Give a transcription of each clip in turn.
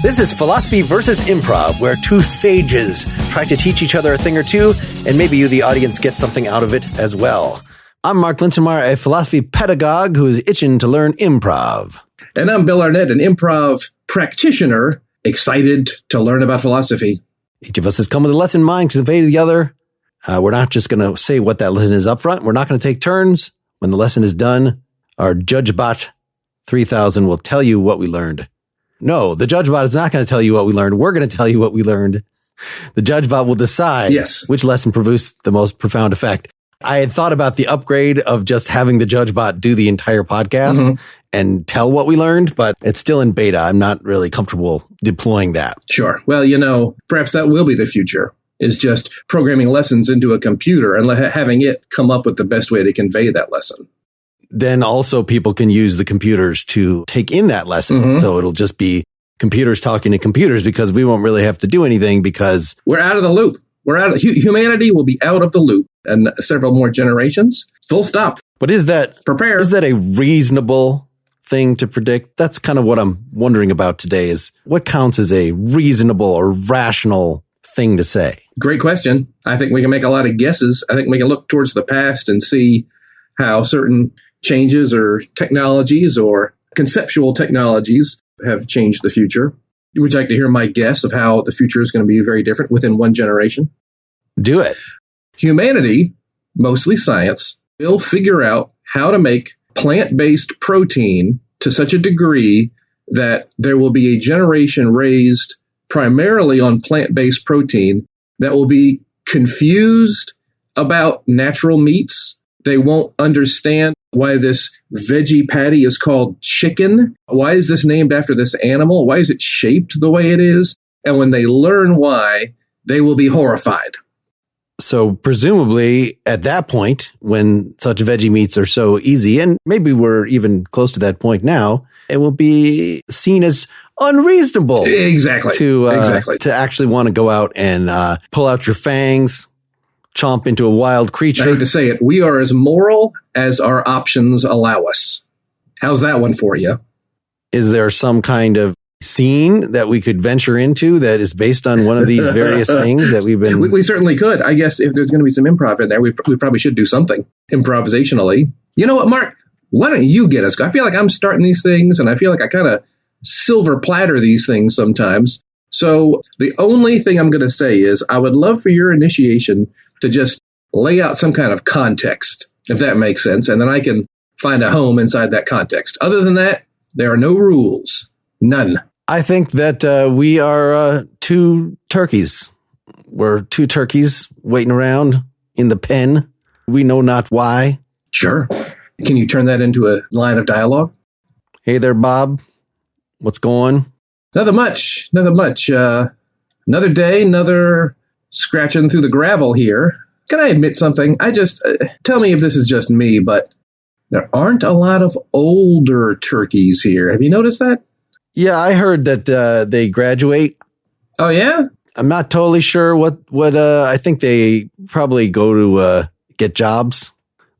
This is Philosophy versus Improv, where two sages try to teach each other a thing or two, and maybe you, the audience, get something out of it as well. I'm Mark Linsenmeyer, a philosophy pedagogue who is itching to learn improv. And I'm Bill Arnett, an improv practitioner, excited to learn about philosophy. Each of us has come with a lesson in mind to convey to the other. We're not just going to say what that lesson is up front. We're not going to take turns. When the lesson is done, our JudgeBot 3000 will tell you what we learned. No, the JudgeBot is not going to tell you what we learned. We're going to tell you what we learned. The JudgeBot will decide which lesson produced the most profound effect. I had thought about the upgrade of just having the JudgeBot do the entire podcast and tell what we learned, but it's still in beta. I'm not really comfortable deploying that. Sure. Well, perhaps that will be the future, is just programming lessons into a computer and having it come up with the best way to convey that lesson. Then also people can use the computers to take in that lesson. So it'll just be computers talking to computers because we won't really have to do anything because we're out of the loop. Humanity will be out of the loop and several more generations. Full stop. But is that a reasonable thing to predict? That's kind of what I'm wondering about today, is what counts as a reasonable or rational thing to say? Great question. I think we can make a lot of guesses. I think we can look towards the past and see how certain changes or technologies or conceptual technologies have changed the future. Would you like to hear my guess of how the future is going to be very different within one generation? Do it. Humanity, mostly science, will figure out how to make plant-based protein to such a degree that there will be a generation raised primarily on plant-based protein that will be confused about natural meats. They won't understand why this veggie patty is called chicken. Why is this named after this animal? Why is it shaped the way it is? And when they learn why, they will be horrified. So presumably at that point, when such veggie meats are so easy, and maybe we're even close to that point now, it will be seen as unreasonable. Exactly. To actually want to go out and pull out your fangs, chomp into a wild creature. I hate to say it, we are as moral as our options allow us. How's that one for you? Is there some kind of scene that we could venture into that is based on one of these various things that we've been... We certainly could. I guess if there's going to be some improv in there, we probably should do something improvisationally. You know what, Mark? Why don't you get us? I feel like I'm starting these things, and I feel like I kind of silver platter these things sometimes. So the only thing I'm going to say is I would love for your initiation to just lay out some kind of context, if that makes sense, and then I can find a home inside that context. Other than that, there are no rules. None. I think that we are two turkeys. We're two turkeys waiting around in the pen. We know not why. Sure. Can you turn that into a line of dialogue? Hey there, Bob. What's going? Nothing much. Another day, another scratching through the gravel here. Can I admit something? I just, tell me if this is just me, but there aren't a lot of older turkeys here. Have you noticed that? Yeah, I heard that they graduate. Oh, yeah? I'm not totally sure what I think they probably go to get jobs.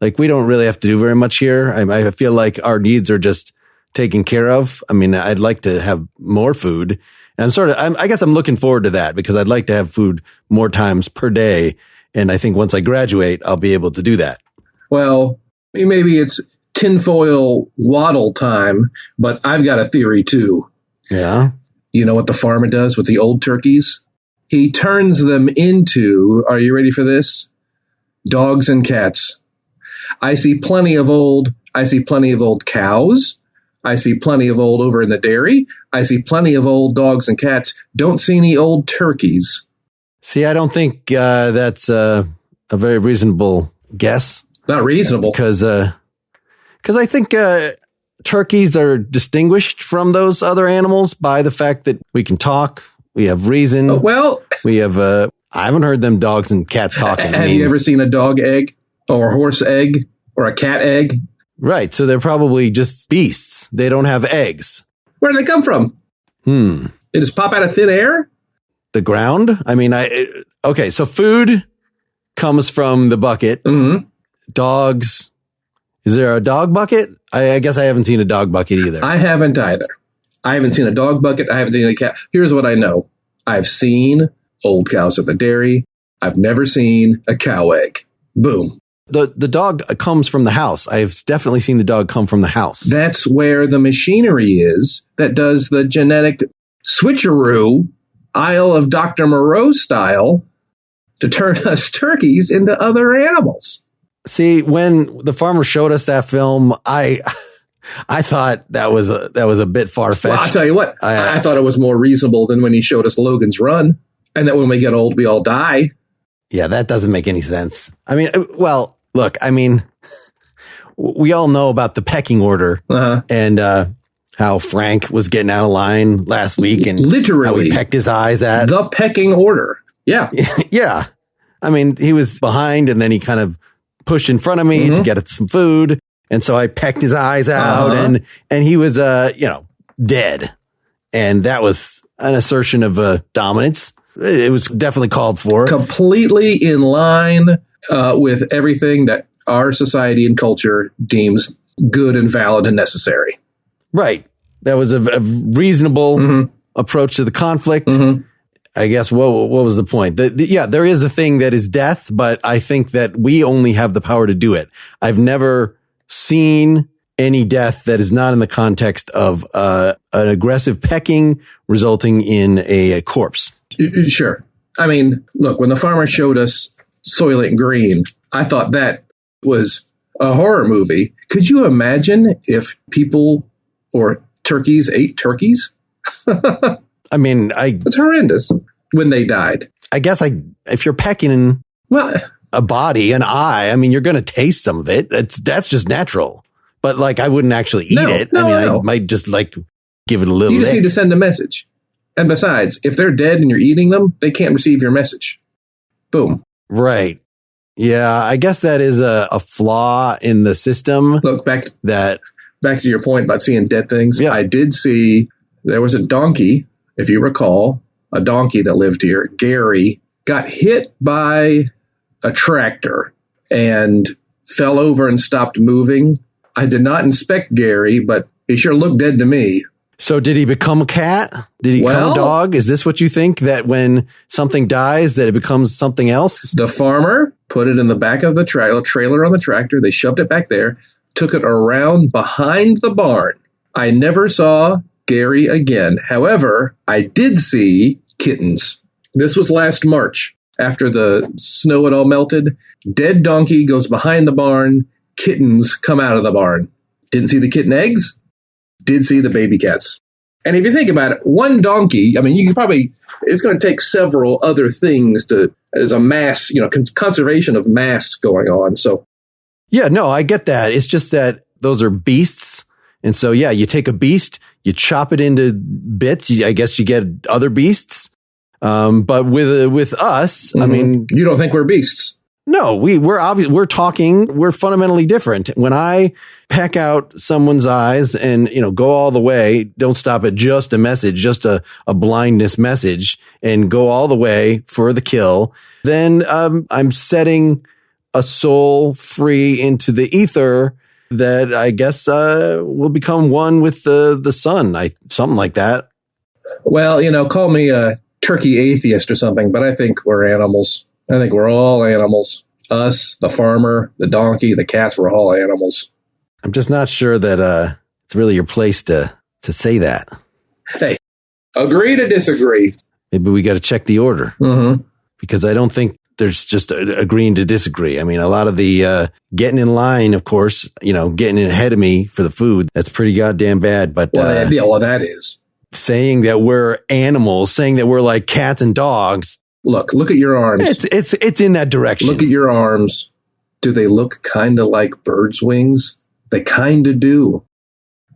Like, we don't really have to do very much here. I feel like our needs are just taken care of. I mean, I'd like to have more food. And I guess I'm looking forward to that because I'd like to have food more times per day. And I think once I graduate, I'll be able to do that. Well, maybe it's tinfoil waddle time, but I've got a theory too. Yeah. You know what the farmer does with the old turkeys? He turns them into, are you ready for this? Dogs and cats. I see plenty of old cows. I see plenty of old over in the dairy. I see plenty of old dogs and cats. Don't see any old turkeys. See, I don't think that's a very reasonable guess. Not reasonable. Because I think turkeys are distinguished from those other animals by the fact that we can talk, we have reason. Oh, well, we have. I haven't heard them dogs and cats talking. Have you ever seen a dog egg or a horse egg or a cat egg? Right. So they're probably just beasts. They don't have eggs. Where do they come from? They just pop out of thin air? The ground? I mean, okay. So food comes from the bucket. Mm-hmm. Dogs. Is there a dog bucket? I guess I haven't seen a dog bucket either. I haven't either. I haven't seen a dog bucket. I haven't seen a cat. Here's what I know. I've seen old cows at the dairy. I've never seen a cow egg. Boom. The dog comes from the house. I've definitely seen the dog come from the house. That's where the machinery is that does the genetic switcheroo, Isle of Dr. Moreau style, to turn us turkeys into other animals. See, when the farmer showed us that film, I thought that was a bit far-fetched. Well, I'll tell you what, I thought it was more reasonable than when he showed us Logan's Run, and that when we get old, we all die. Yeah, that doesn't make any sense. I mean, well, look, I mean, we all know about the pecking order and how Frank was getting out of line last week and literally how he pecked his eyes at. The pecking order. Yeah. Yeah. I mean, he was behind and then he kind of pushed in front of me to get some food. And so I pecked his eyes out and he was, dead. And that was an assertion of dominance. It was definitely called for. Completely in line with everything that our society and culture deems good and valid and necessary. Right. That was a reasonable approach to the conflict. I guess what was the point? There is a thing that is death, but I think that we only have the power to do it. I've never seen any death that is not in the context of an aggressive pecking resulting in a corpse. Sure. I mean, look, when the farmer showed us Soylent Green, I thought that was a horror movie. Could you imagine if people or turkeys ate turkeys? I mean, it's horrendous when they died. I guess if you're pecking a body, an eye, I mean, you're going to taste some of it. That's just natural. But like, I wouldn't actually eat it. I might just like give it a little. You just need to send a message. And besides, if they're dead and you're eating them, they can't receive your message. Boom. Right. Yeah, I guess that is a flaw in the system. Look, back to your point about seeing dead things. Yeah. I did see there was a donkey, if you recall, a donkey that lived here. Gary got hit by a tractor and fell over and stopped moving. I did not inspect Gary, but he sure looked dead to me. So did he become a cat? Did he become a dog? Is this what you think, that when something dies that it becomes something else? The farmer put it in the back of the trailer on the tractor. They shoved it back there, took it around behind the barn. I never saw Gary again. However, I did see kittens. This was last March after the snow had all melted. Dead donkey goes behind the barn. Kittens come out of the barn. Didn't see the kitten eggs. Did see the baby cats. And if you think about it, one donkey, I mean, you could probably, it's going to take several other things as a mass, conservation of mass going on. So. Yeah, no, I get that. It's just that those are beasts. And so, yeah, you take a beast, you chop it into bits. I guess you get other beasts. But with us, I mean. You don't think we're beasts? No, we're fundamentally different. When I peck out someone's eyes and, go all the way, don't stop at just a message, just a blindness message, and go all the way for the kill, then I'm setting a soul free into the ether that I guess will become one with the sun, something like that. Well, call me a turkey atheist or something, but I think we're animals. I think we're all animals. Us, the farmer, the donkey, the cats, we're all animals. I'm just not sure that it's really your place to say that. Hey, agree to disagree. Maybe we got to check the order. Because I don't think there's just agreeing to disagree. I mean, a lot of the getting in line, of course, getting in ahead of me for the food, that's pretty goddamn bad. But that is. Saying that we're animals, saying that we're like cats and dogs. Look at your arms. It's in that direction. Look at your arms. Do they look kind of like birds' wings? They kind of do.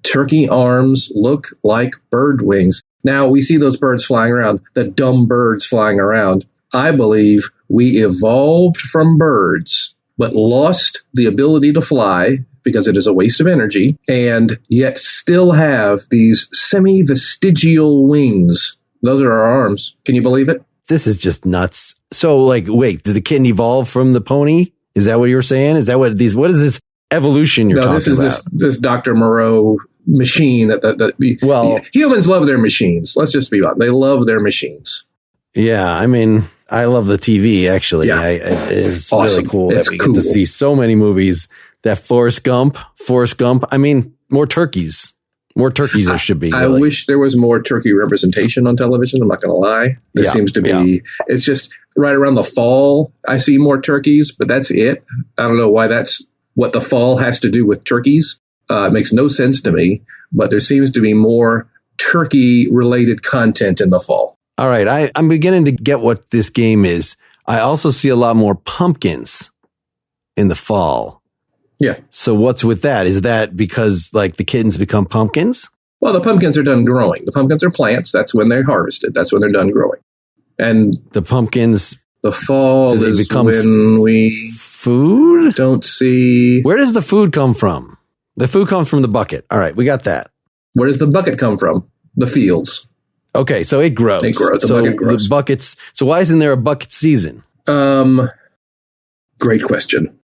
Turkey arms look like bird wings. Now, we see those birds flying around, the dumb birds flying around. I believe we evolved from birds, but lost the ability to fly because it is a waste of energy, and yet still have these semi-vestigial wings. Those are our arms. Can you believe it? This is just nuts. So, wait, did the kitten evolve from the pony? Is that what you were saying? Is that what is this evolution you're talking about? This Dr. Moreau machine humans love their machines. Let's just be honest. They love their machines. Yeah. I mean, I love the TV, actually. Yeah. It is Awesome. really cool It's that we get to see so many movies. That Forrest Gump. I mean, more turkeys. More turkeys there should be. Really. I wish there was more turkey representation on television. I'm not going to lie. There seems to be. It's just right around the fall, I see more turkeys, but that's it. I don't know why that's what the fall has to do with turkeys. It makes no sense to me, but there seems to be more turkey-related content in the fall. All right. I'm beginning to get what this game is. I also see a lot more pumpkins in the fall. Yeah. So what's with that? Is that because like the kittens become pumpkins? Well, the pumpkins are done growing. The pumpkins are plants. That's when they're harvested. That's when they're done growing. And the pumpkins, the fall do they is become when we food? Don't see. Where does the food come from? The food comes from the bucket. All right, we got that. Where does the bucket come from? The fields. Okay, so it grows. It grows. The bucket grows. The buckets. So why isn't there a bucket season? Great question.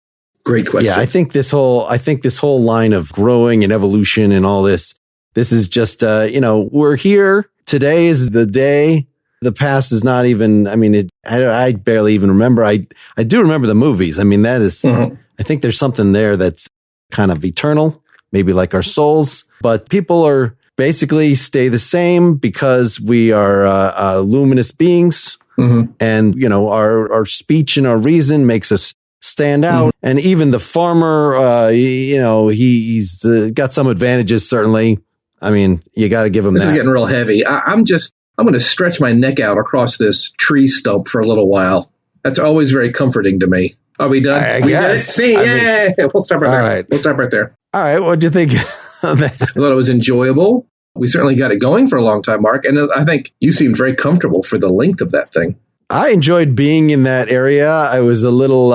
Yeah, I think this whole line of growing and evolution and all this is just, we're here. Today is the day. The past is not even, I mean, I barely even remember. I do remember the movies. I mean, that is, I think there's something there that's kind of eternal, maybe like our souls, but people are basically stay the same because we are luminous beings. And, our speech and our reason makes us stand out. And even the farmer, he's got some advantages, certainly. I mean, you got to give him that. This is getting real heavy. I'm going to stretch my neck out across this tree stump for a little while. That's always very comforting to me. Are we done? I guess. See, we'll stop right there. Right. We'll stop right there. All right. What do you think of that? I thought it was enjoyable. We certainly got it going for a long time, Mark. And I think you seemed very comfortable for the length of that thing. I enjoyed being in that area. I was a little,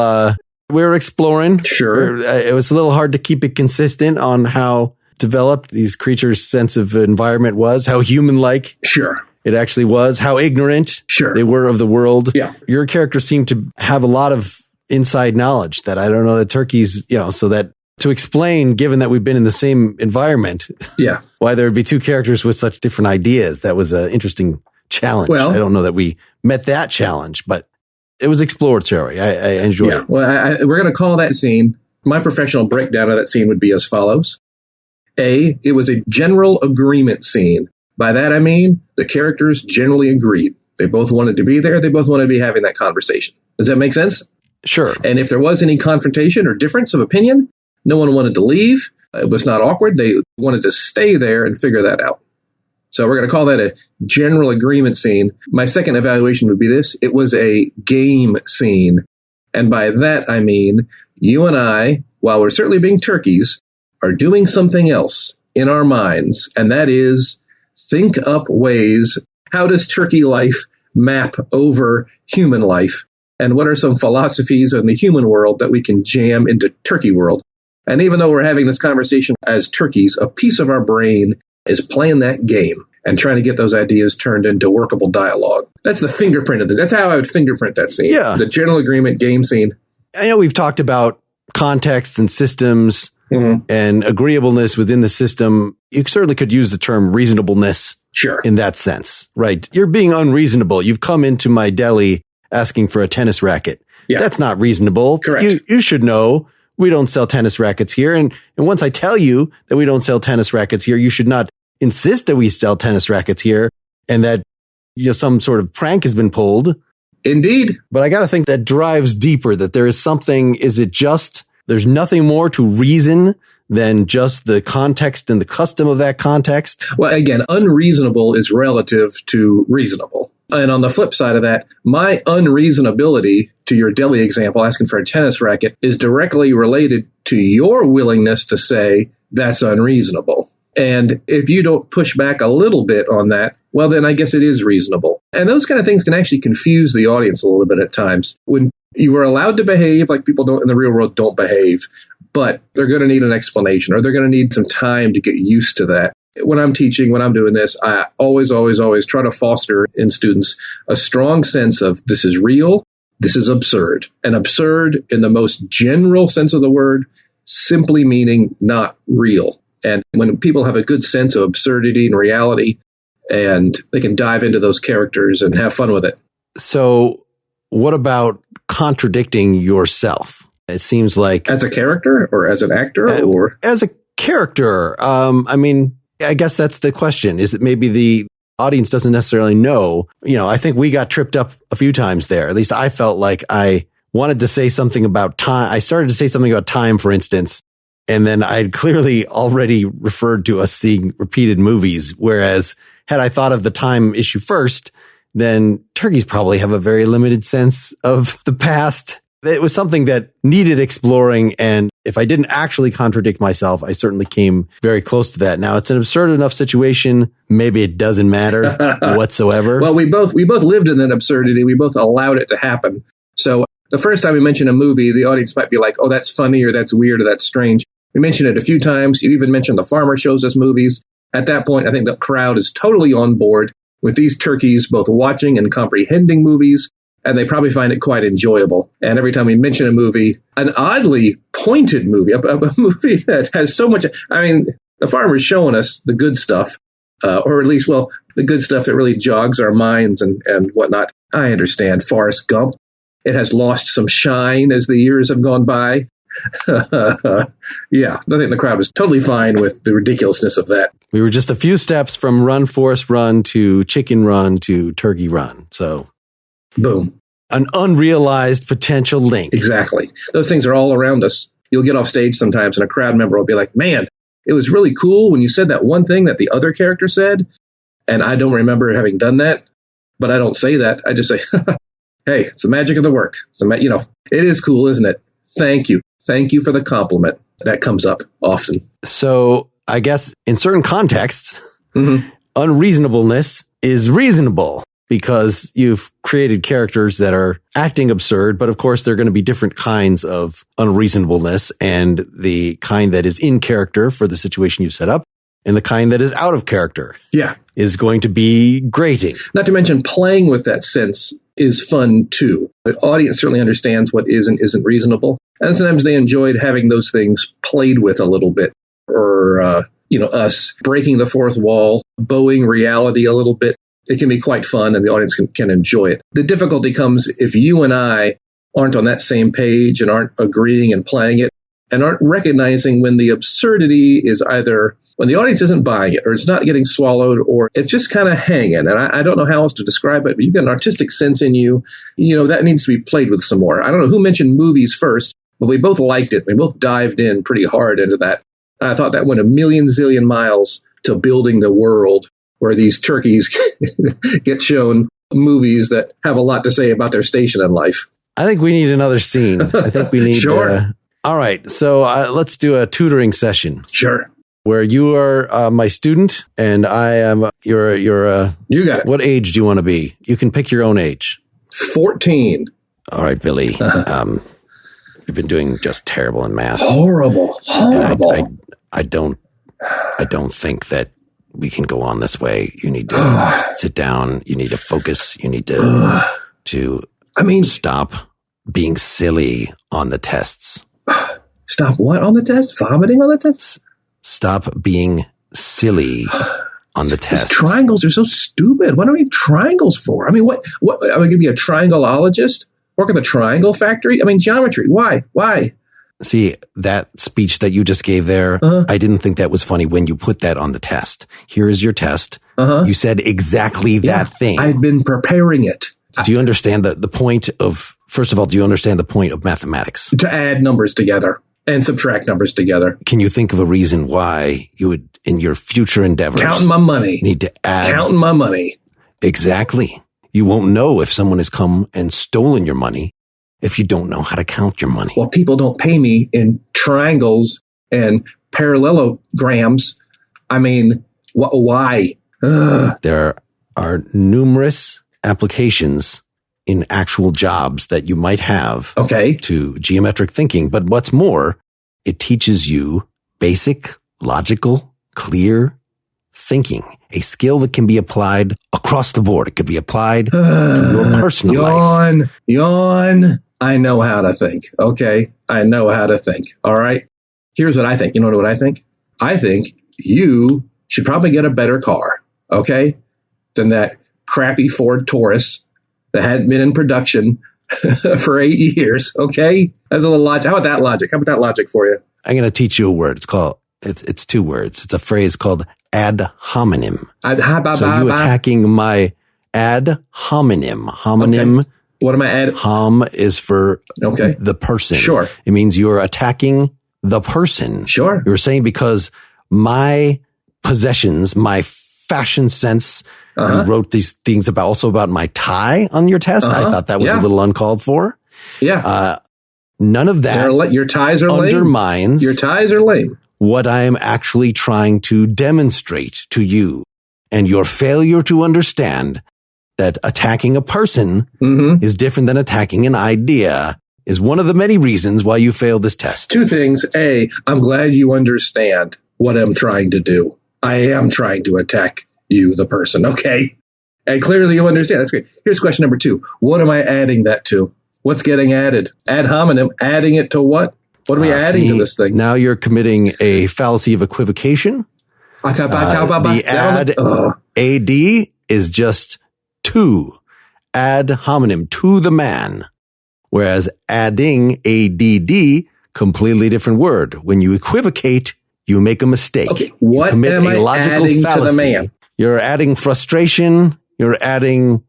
we were exploring. Sure. It was a little hard to keep it consistent on how developed these creatures' sense of environment was, how human-like. Sure. It actually was, how ignorant they were of the world. Yeah. Your character seemed to have a lot of inside knowledge that I don't know the turkeys, so that to explain, given that we've been in the same environment, why there would be two characters with such different ideas. That was an interesting challenge. Well, I don't know that we met that challenge, but it was exploratory. I enjoyed it. Well, we're going to call that scene, my professional breakdown of that scene would be as follows. A, it was a general agreement scene. By that, I mean the characters generally agreed. They both wanted to be there. They both wanted to be having that conversation. Does that make sense? Sure. And if there was any confrontation or difference of opinion, no one wanted to leave. It was not awkward. They wanted to stay there and figure that out. So we're going to call that a general agreement scene. My second evaluation would be this. It was a game scene. And by that, I mean you and I, while we're certainly being turkeys, are doing something else in our minds. And that is think up ways. How does turkey life map over human life? And what are some philosophies in the human world that we can jam into turkey world? And even though we're having this conversation as turkeys, a piece of our brain is playing that game and trying to get those ideas turned into workable dialogue. That's the fingerprint of this. That's how I would fingerprint that scene. Yeah. The general agreement game scene. I know we've talked about contexts and systems and agreeableness within the system. You certainly could use the term reasonableness in that sense, right? You're being unreasonable. You've come into my deli asking for a tennis racket. Yeah. That's not reasonable. Correct. You should know we don't sell tennis rackets here. And once I tell you that we don't sell tennis rackets here, you should not insist that we sell tennis rackets here and that some sort of prank has been pulled. Indeed. But I got to think that drives deeper, that there is something, there's nothing more to reason than just the context and the custom of that context? Well, again, unreasonable is relative to reasonable. And on the flip side of that, my unreasonability to your deli example, asking for a tennis racket, is directly related to your willingness to say that's unreasonable. And if you don't push back a little bit on that, well, then I guess it is reasonable. And those kind of things can actually confuse the audience a little bit at times. When you are allowed to behave like people don't in the real world don't behave, but they're going to need an explanation or they're going to need some time to get used to that. When I'm teaching, when I'm doing this, I always try to foster in students a strong sense of this is real, this is absurd. And absurd in the most general sense of the word, simply meaning not real. And when people have a good sense of absurdity and reality, and they can dive into those characters and have fun with it. So what about contradicting yourself? It seems like... As a character or as an actor or... As a character. I mean, I guess that's the question. Is it maybe the audience doesn't necessarily know? You know, I think we got tripped up a few times there. At least I felt like I wanted to say something about time. I started to say something about time, for instance, and then I'd clearly already referred to us seeing repeated movies, whereas had I thought of the time issue first, then turkeys probably have a very limited sense of the past. It was something that needed exploring. And if I didn't actually contradict myself, I certainly came very close to that. Now, it's an absurd enough situation. Maybe it doesn't matter whatsoever. Well, we both lived in that absurdity. We both allowed it to happen. So the first time we mention a movie, the audience might be like, oh, that's funny, or that's weird, or that's strange. We mentioned it a few times. You even mentioned the farmer shows us movies. At that point, I think the crowd is totally on board with these turkeys both watching and comprehending movies, and they probably find it quite enjoyable. And every time we mention a movie, an oddly pointed movie, a movie that has so much... I mean, the farmer's showing us the good stuff, or at least, well, the good stuff that really jogs our minds and whatnot. I understand Forrest Gump. It has lost some shine as the years have gone by. Yeah, I think the crowd was totally fine with the ridiculousness of that. We were just a few steps from Run, Forrest, Run to Chicken Run to Turkey Run. So, boom. An unrealized potential link. Exactly. Those things are all around us. You'll get off stage sometimes and a crowd member will be like, man, it was really cool when you said that one thing that the other character said. And I don't remember having done that, but I don't say that. I just say, hey, it's the magic of the work. It is cool, isn't it? Thank you. Thank you for the compliment. That comes up often. So I guess in certain contexts, unreasonableness is reasonable because you've created characters that are acting absurd. But of course, there are going to be different kinds of unreasonableness, and the kind that is in character for the situation you set up and the kind that is out of character is going to be grating. Not to mention playing with that sense is fun too. The audience certainly understands what is and isn't reasonable. And sometimes they enjoyed having those things played with a little bit, or, us breaking the fourth wall, bowing reality a little bit. It can be quite fun and the audience can enjoy it. The difficulty comes if you and I aren't on that same page and aren't agreeing and playing it and aren't recognizing when the absurdity is either when the audience isn't buying it or it's not getting swallowed or it's just kind of hanging. And I don't know how else to describe it, but you've got an artistic sense in you. That needs to be played with some more. I don't know who mentioned movies first, but we both liked it. We both dived in pretty hard into that. I thought that went a million zillion miles to building the world where these turkeys get shown movies that have a lot to say about their station in life. I think we need another scene. I think we need... Sure. All right. So let's do a tutoring session. Sure. Where you are my student and I am your you got it. What age do you want to be? You can pick your own age. 14. All right, Billy. You've been doing just terrible in math. Horrible. I don't think that we can go on this way. You need to sit down. You need to focus. You need to stop being silly on the tests. Stop what on the test? Vomiting on the test? Stop being silly on the test. These triangles are so stupid. What do we need triangles for? I mean, what? Am I going to be a triangleologist? Work at the triangle factory? I mean, geometry. Why? See, that speech that you just gave there, I didn't think that was funny when you put that on the test. Here is your test. You said exactly that thing. I've been preparing it. Do you understand the point of, first of all, do you understand the point of mathematics? To add numbers together and subtract numbers together. Can you think of a reason why you would, in your future endeavors, counting my money, need to add? Counting my money. Exactly. You won't know if someone has come and stolen your money if you don't know how to count your money. Well, people don't pay me in triangles and parallelograms. I mean, why? There are numerous applications in actual jobs that you might have to geometric thinking. But what's more, it teaches you basic, logical, clear thinking, a skill that can be applied across the board. It could be applied to your personal life. Yawn. I know how to think. Okay. I know how to think. All right. Here's what I think. You know what I think? I think you should probably get a better car, okay, than that crappy Ford Taurus that hadn't been in production for 8 years, okay? That's a little logic. How about that logic? How about that logic for you? I'm going to teach you a word. It's 2 words. It's a phrase called ad hominem. So you attacking my ad hominem. Hominem. Okay. What am I adding? Hom is for the person. Sure. It means you're attacking the person. Sure. You're saying because my possessions, my fashion sense, you wrote these things about my tie on your test. I thought that was a little uncalled for. Yeah. None of that. Your ties are undermines lame. Your ties are lame. What I am actually trying to demonstrate to you, and your failure to understand that attacking a person is different than attacking an idea is one of the many reasons why you failed this test. 2 things. A, I'm glad you understand what I'm trying to do. I am trying to attack you, the person, okay? And clearly you understand. That's great. Here's question number 2. What am I adding that to? What's getting added? Ad hominem, adding it to what? What are we adding to this thing? Now you're committing a fallacy of equivocation. The ad is just to, ad hominem, to the man. Whereas adding, ADD, completely different word. When you equivocate, you make a mistake. Okay, what you commit am I a logical adding fallacy. to the man? You're adding frustration. You're adding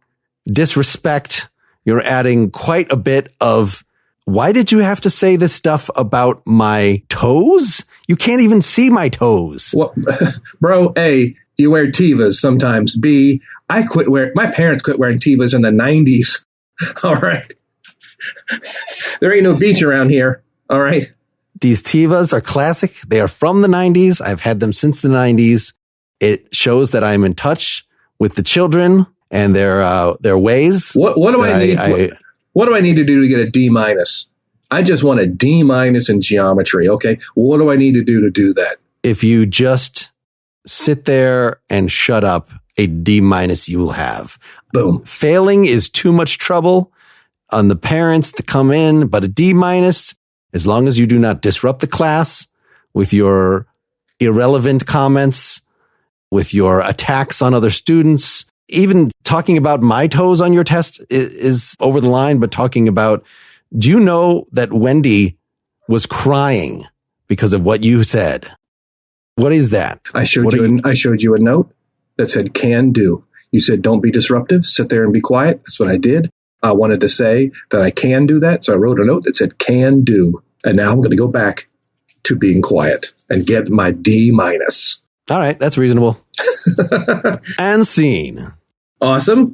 disrespect. You're adding quite a bit of, why did you have to say this stuff about my toes? You can't even see my toes. Well, bro, A, you wear Tevas sometimes. B, my parents quit wearing Tevas in the 90s. All right. There ain't no beach around here. All right. These Tevas are classic. They are from the 90s. I've had them since the 90s. It shows that I'm in touch with the children and their ways. What do I need? What do I need to do to get a D-? I just want a D- in geometry. Okay. What do I need to do that? If you just sit there and shut up, a D- you will have. Boom. Failing is too much trouble on the parents to come in, but a D-, as long as you do not disrupt the class with your irrelevant comments, with your attacks on other students, even talking about my toes on your test is over the line, but talking about, do you know that Wendy was crying because of what you said? What is that? I showed you a note that said can do. You said, don't be disruptive. Sit there and be quiet. That's what I did. I wanted to say that I can do that. So I wrote a note that said can do. And now I'm going to go back to being quiet and get my D-. All right. That's reasonable. And scene. Awesome.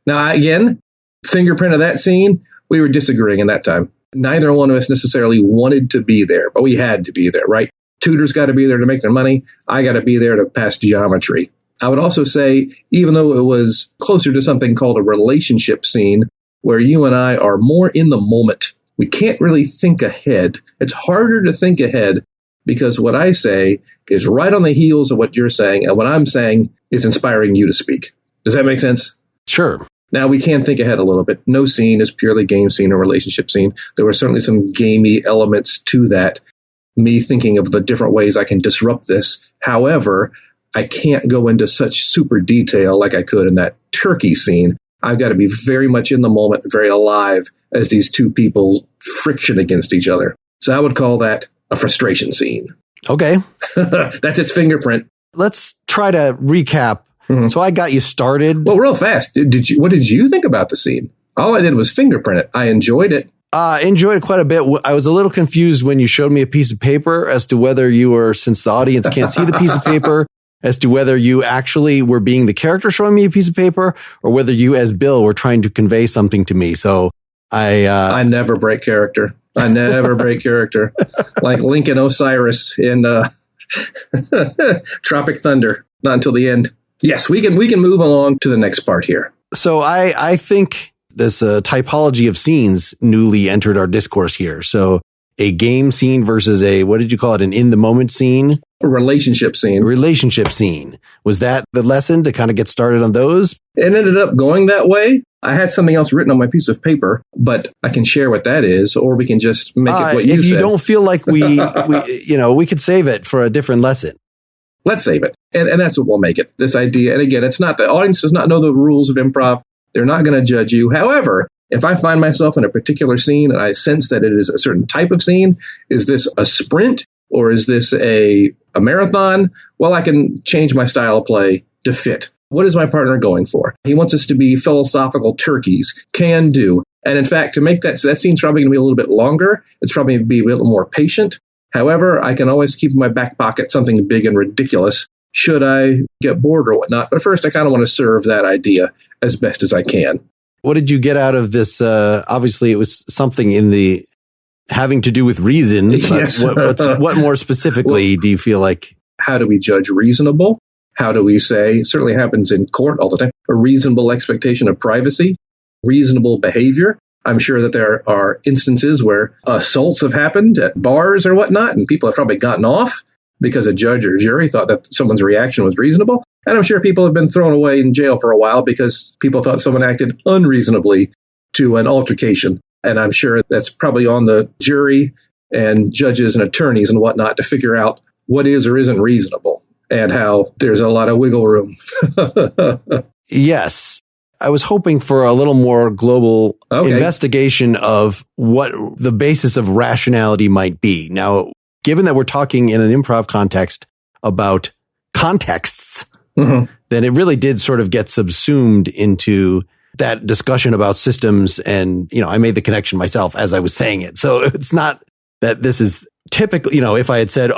Now, again, fingerprint of that scene, we were disagreeing in that time. Neither one of us necessarily wanted to be there, but we had to be there, right? Tutors got to be there to make their money. I got to be there to pass geometry. I would also say, even though it was closer to something called a relationship scene, where you and I are more in the moment, we can't really think ahead. It's harder to think ahead because what I say is right on the heels of what you're saying, and what I'm saying is inspiring you to speak. Does that make sense? Sure. Now, we can think ahead a little bit. No scene is purely game scene or relationship scene. There were certainly some gamey elements to that, me thinking of the different ways I can disrupt this. However, I can't go into such super detail like I could in that turkey scene. I've got to be very much in the moment, very alive as these two people friction against each other. So I would call that a frustration scene. Okay. That's its fingerprint. Let's try to recap. Mm-hmm. So I got you started. Well, real fast. What did you think about the scene? All I did was fingerprint it. I enjoyed it. Enjoyed it quite a bit. I was a little confused when you showed me a piece of paper as to whether you were, since the audience can't see the piece of paper, as to whether you actually were being the character showing me a piece of paper or whether you as Bill were trying to convey something to me. So I never break character. I never break character. Like Lincoln Osiris in Tropic Thunder. Not until the end. Yes, we can move along to the next part here. So I think this typology of scenes newly entered our discourse here. So a game scene versus a, what did you call it? An in the moment scene? A relationship scene. A relationship scene. Was that the lesson to kind of get started on those? It ended up going that way. I had something else written on my piece of paper, but I can share what that is, or we can just make it what you said. If you don't feel like we could save it for a different lesson. Let's save it. And that's what we'll make it. This idea. And again, it's not, the audience does not know the rules of improv. They're not going to judge you. However, if I find myself in a particular scene and I sense that it is a certain type of scene, is this a sprint or is this a marathon? Well, I can change my style of play to fit. What is my partner going for? He wants us to be philosophical turkeys, can do. And in fact, to make that scene's probably going to be a little bit longer. It's probably going to be a little more patient. However, I can always keep in my back pocket something big and ridiculous should I get bored or whatnot. But first, I kind of want to serve that idea as best as I can. What did you get out of this? Obviously, it was something in the having to do with reason. But Yes. what more specifically do you feel like? How do we judge reasonable? How do we say, it certainly happens in court all the time, a reasonable expectation of privacy, reasonable behavior? I'm sure that there are instances where assaults have happened at bars or whatnot, and people have probably gotten off because a judge or jury thought that someone's reaction was reasonable. And I'm sure people have been thrown away in jail for a while because people thought someone acted unreasonably to an altercation. And I'm sure that's probably on the jury and judges and attorneys and whatnot to figure out what is or isn't reasonable and how there's a lot of wiggle room. Yes. I was hoping for a little more global investigation of what the basis of rationality might be. Now, given that we're talking in an improv context about contexts, then it really did sort of get subsumed into that discussion about systems. And, I made the connection myself as I was saying it. So it's not that this is typically, if I had said,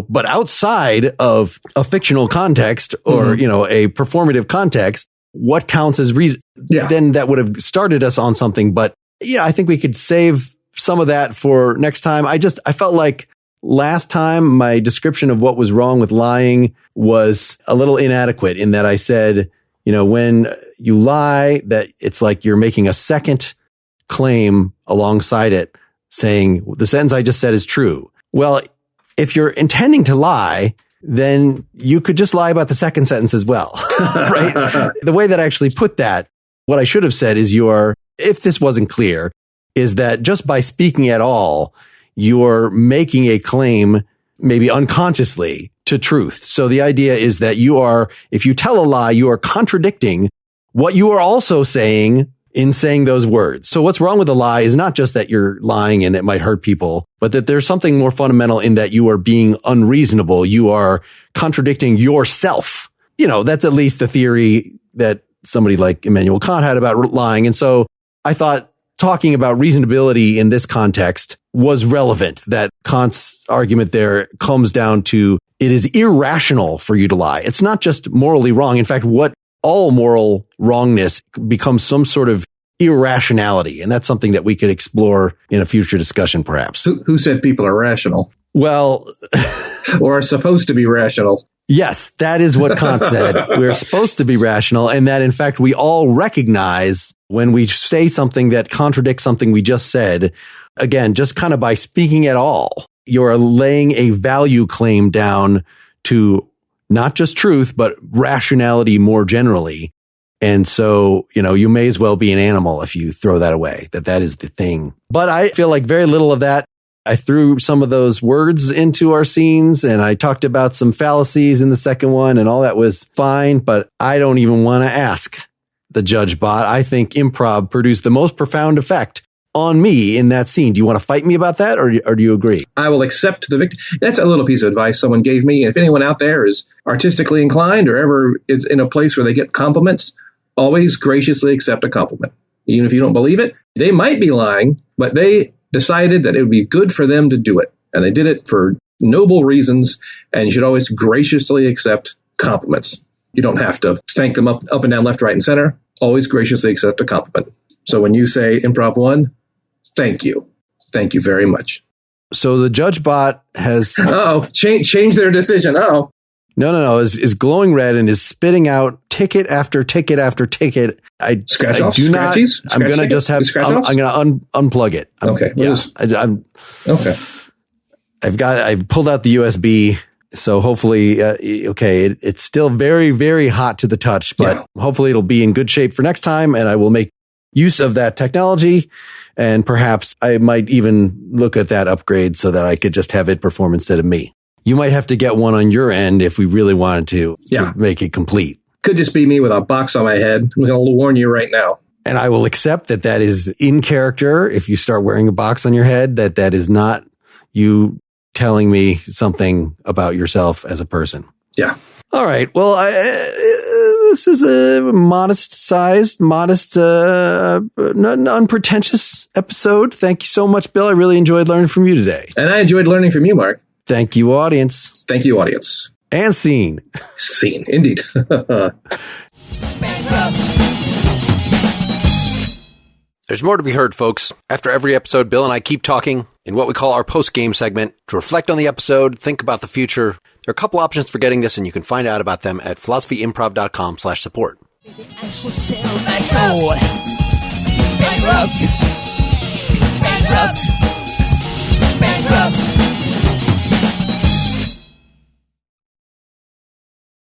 but outside of a fictional context or, a performative context, what counts as reason? Yeah. Then that would have started us on something. But I think we could save some of that for next time. I felt like last time my description of what was wrong with lying was a little inadequate in that I said, when you lie, that it's like you're making a second claim alongside it saying the sentence I just said is true. Well, if you're intending to lie, then you could just lie about the second sentence as well, right? The way that I actually put that, what I should have said is if this wasn't clear, is that just by speaking at all, you're making a claim, maybe unconsciously, to truth. So the idea is that if you tell a lie, you are contradicting what you are also saying in saying those words. So what's wrong with a lie is not just that you're lying and it might hurt people, but that there's something more fundamental in that you are being unreasonable. You are contradicting yourself. That's at least the theory that somebody like Immanuel Kant had about lying. And so I thought talking about reasonability in this context was relevant, that Kant's argument there comes down to it is irrational for you to lie. It's not just morally wrong. In fact, what all moral wrongness becomes some sort of irrationality. And that's something that we could explore in a future discussion, perhaps. Who said people are rational? Well, or are supposed to be rational? Yes, that is what Kant said. We're supposed to be rational, and that in fact we all recognize when we say something that contradicts something we just said, again, just kind of by speaking at all, you're laying a value claim down to not just truth, but rationality more generally. And so, you may as well be an animal if you throw that away, that is the thing. But I feel like very little of that. I threw some of those words into our scenes and I talked about some fallacies in the second one and all that was fine, but I don't even want to ask the judge bot. I think improv produced the most profound effect on me in that scene. Do you want to fight me about that or do you agree? I will accept the victory. That's a little piece of advice someone gave me. If anyone out there is artistically inclined or ever is in a place where they get compliments, always graciously accept a compliment. Even if you don't believe it, they might be lying, but they decided that it would be good for them to do it. And they did it for noble reasons. And you should always graciously accept compliments. You don't have to thank them up and down, left, right, and center. Always graciously accept a compliment. So when you say improv one, thank you. Thank you very much. So the judge bot has... change their decision. No. Is glowing red and is spitting out ticket after ticket after ticket. I'm going to unplug it. Okay. Okay. I've pulled out the USB. So hopefully, it's still very, very hot to the touch, but hopefully it'll be in good shape for next time. And I will make use of that technology. And perhaps I might even look at that upgrade so that I could just have it perform instead of me. You might have to get one on your end if we really wanted to make it complete. Could just be me with a box on my head. I'm going to warn you right now. And I will accept that that is in character. If you start wearing a box on your head, that is not you telling me something about yourself as a person. Yeah. All right. Well, this is a modest-sized, unpretentious episode. Thank you so much, Bill. I really enjoyed learning from you today. And I enjoyed learning from you, Mark. Thank you, audience. Thank you, audience. And scene. Scene, indeed. There's more to be heard, folks. After every episode, Bill and I keep talking in what we call our post-game segment to reflect on the episode, think about the future. There are a couple options for getting this, and you can find out about them at philosophyimprov.com/support. I should sell my soul. Bankrupt. Bankrupt. Bankrupt.